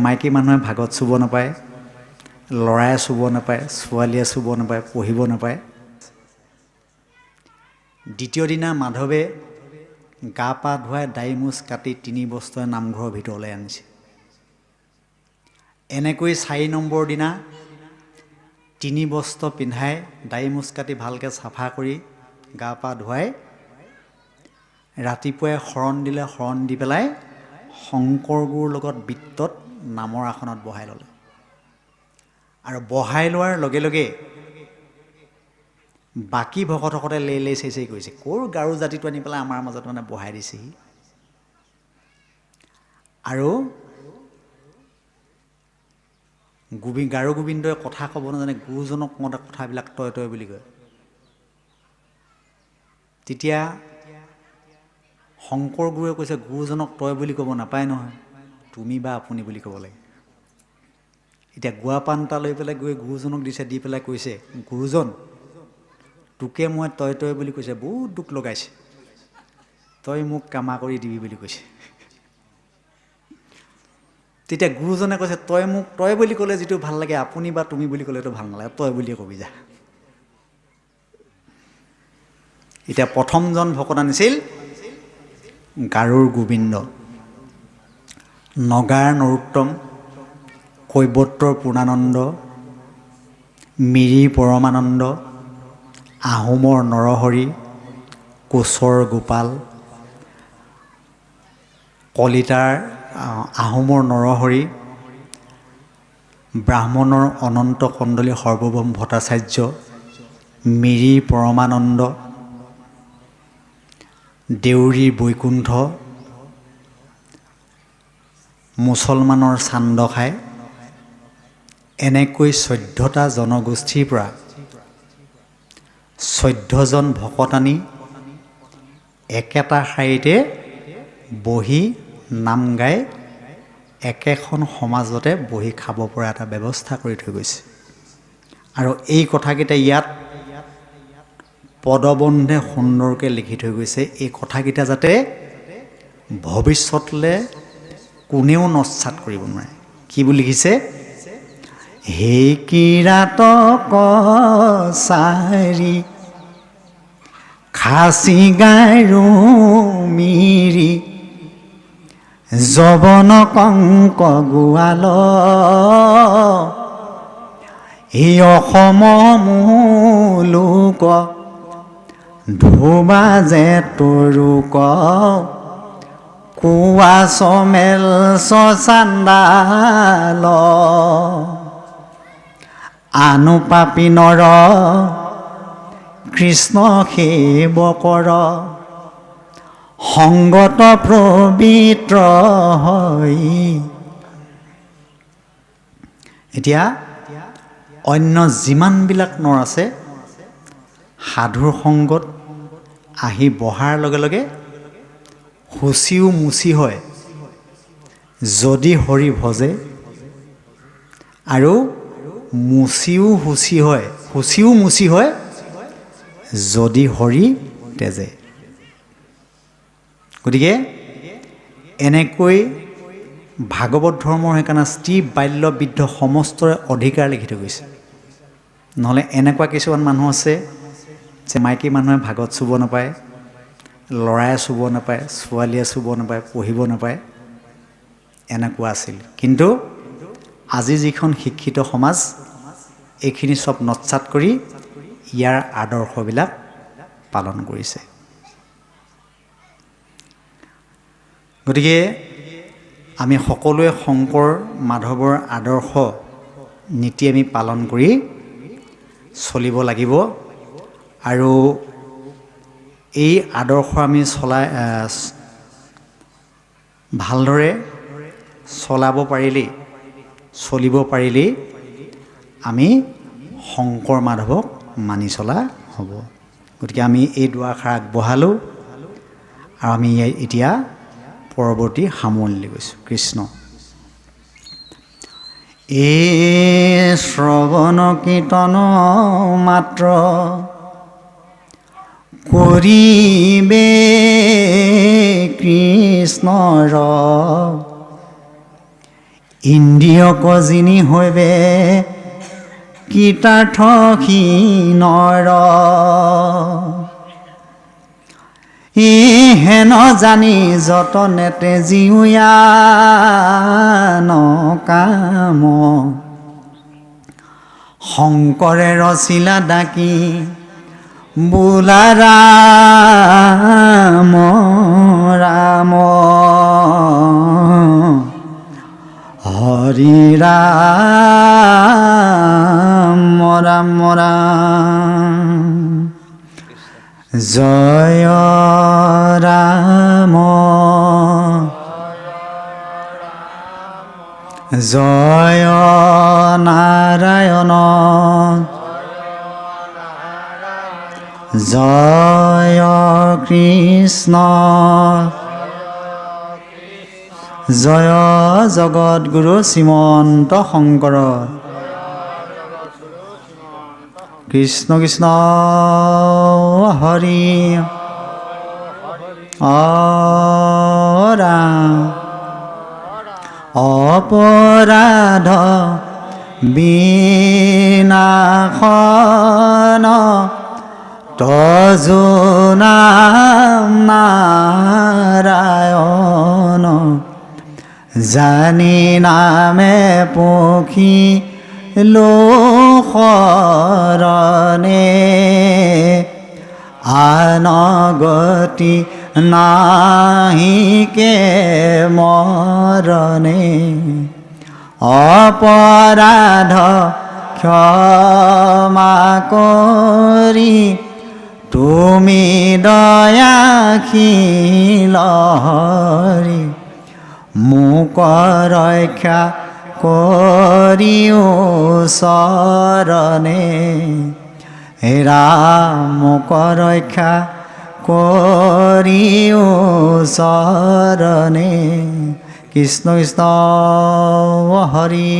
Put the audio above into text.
মাইকী মানুহে ভাগত চুব নাপায়, ল'ৰাই চুব নাপায়, ছোৱালীয়ে চুব নাপায়, পঢ়িব নাপায়। দ্বিতীয় দিনা মাধৱে গা পা ধুৱাই দাড়ি মোচ কাটি 3 বস্ত্ৰৰে নামঘৰৰ ভিতৰলৈ আনিছে। এনেকৈ 4 নম্বৰ দিনা 3 বস্ত্ৰ পিন্ধাই দাড়ি মোচ কাটি ভালকৈ চাফা কৰি গা পা ধুৱাই ৰাতিপুৱাই শৰণ দিলে। শৰণ দি পেলাই শংকৰ গুৰুৰ লগত বৃত্তত নামৰ আসনত বহাই ল'লে। আৰু বহাই লোৱাৰ লগে লগে বাকী ভকতসকলে লে চাই চাই কৰিছে, ক'ৰ গাৰো জাতিটো আনি পেলাই আমাৰ মাজত মানে বহাই দিছেহি। আৰু গাৰো গোবিন্দই কথা ক'ব নাজানে, গুৰুজনক কওঁতে কথাবিলাক তই তই বুলি কয়। তেতিয়া শংকৰ গুৰুৱে কৈছে, গুৰুজনক তই বুলি ক'ব নাপায় নহয়, তুমি বা আপুনি বুলি ক'ব লাগে। এতিয়া গুৱা পাণ এটা লৈ পেলাই গৈ গুৰুজনক দিছে, দি পেলাই কৈছে, গুৰুজন তোকে মই তই তই বুলি কৈছে, বহুত দুখ লগাইছে, তই মোক কামা কৰি দিবি বুলি কৈছে। তেতিয়া গুৰুজনে কৈছে, তই মোক তই বুলি ক'লে যিটো ভাল লাগে, আপুনি বা তুমি বুলি ক'লেতো ভাল নালাগে, তই বুলিয়ে কবি যা। এতিয়া প্ৰথমজন ভকত আনিছিল গাৰোৰ গোবিন্দ, নগাৰ নৰোত্তম, কৈবৰ্তৰ পূৰ্ণানন্দ, মিৰিৰ পৰমানন্দ, আহোমৰ নৰহৰি, কোচৰ গোপাল, কলিতাৰ আহোমৰ নৰহৰি, ব্ৰাহ্মণৰ অনন্ত কণ্ডলী সৰ্বভৌম ভট্টাচাৰ্য, মিৰিৰ পৰমানন্দ, দেউৰীৰ বৈকুণ্ঠ, মুছলমানৰ চান্দখাই, এনেকৈ 14টা জনগোষ্ঠীৰ পৰা 14জন ভকত আনি একেটা শাৰীতে বহি নাম গাই একেখন সমাজতে বহি খাব পৰা এটা ব্যৱস্থা কৰি থৈ গৈছে। আৰু এই কথাকেইটা ইয়াত পদবন্ধে সুন্দৰকৈ লিখি থৈ গৈছে। এই কথাকেইটা যাতে ভৱিষ্যতলৈ কোনেও নস্যাৎ কৰিব নোৱাৰে। কি বুলি লিখিছে? হে কিৰাতক চাৰি খাচি গাৰো মিৰি যবন কংক গোৱাল এই অসম মূলোক ধোবা যে তৰুক কোৱা চমেল চান্দাল আনু পাপী নৰ কৃষ্ণ সেৱকৰ সংগত পবিত্ৰ হয়। এতিয়া অন্য যিমানবিলাক নৰ আছে সাধুৰ সংগত আহি বহাৰ লগে লগে শুচিও মুচি হয় যদি হৰি ভজে, আৰু মুচিও শুচি হয়, শুচিও মুচি হয় যদি হৰি তেজে। গতিকে এনেকৈ ভাগৱত ধৰ্মৰ সেইকাৰণে স্ত্ৰী বাল্য বৃদ্ধ সমস্তৰে অধিকাৰ লিখি থৈ গৈছে। নহ'লে এনেকুৱা কিছুমান মানুহ আছে যে মাইকী মানুহে ভাগত চুব নাপায়, ল'ৰাই চুব নাপায়, ছোৱালীয়ে চুব নাপায়, পঢ়িব নাপায়, এনেকুৱা আছিল। কিন্তু আজি যিখন শিক্ষিত সমাজ এইখিনি চব নস্যাৎ কৰি ইয়াৰ আদৰ্শবিলাক পালন কৰিছে। গতিকে আমি সকলোৱে শংকৰ মাধৱৰ আদৰ্শ নীতি আমি পালন কৰি চলিব লাগিব। আৰু এই আদৰ্শ আমি ভালদৰে চলিব পাৰিলেই আমি শংকৰ মাধৱক মানি চলা হ'ব। গতিকে আমি এই দুআষাৰ আগবঢ়ালোঁ আৰু আমি এতিয়া পৰৱৰ্তী সামৰণিলৈ গৈছোঁ। কৃষ্ণ। এই শ্ৰৱণ কীৰ্তন মাত্ৰ কৰিবে কৃষ্ণৰ ইন্দ্ৰিয়ক যিনি হৈবে কৃতাৰ্থহীনৰ হেন জানি যতনেতে জিউয়া নকাম শংকৰে ৰচিলা ডাকি বোলা ৰাম ৰাম হৰি ৰাম ৰাম ৰাম জয় ৰাম জয় নাৰায়ণ জয় কৃষ্ণ জয় জগতগুৰু শ্ৰীমন্ত শংকৰ কৃষ্ণ কৃষ্ণ হৰি ৰাম অপৰাধ বিনাশন তজু নাম নাৰায়ণ জানি নামে পখি লোকৰণে আনগতি নাহিকে মৰণে অপৰাধ ক্ষমা কৰি তুমি দয়াশীল হৰি মোক ৰক্ষা কৰিও চৰণে ৰাম মোক ৰক্ষা কৰিও চৰণে কৃষ্ণ কৃষ্ণ হৰি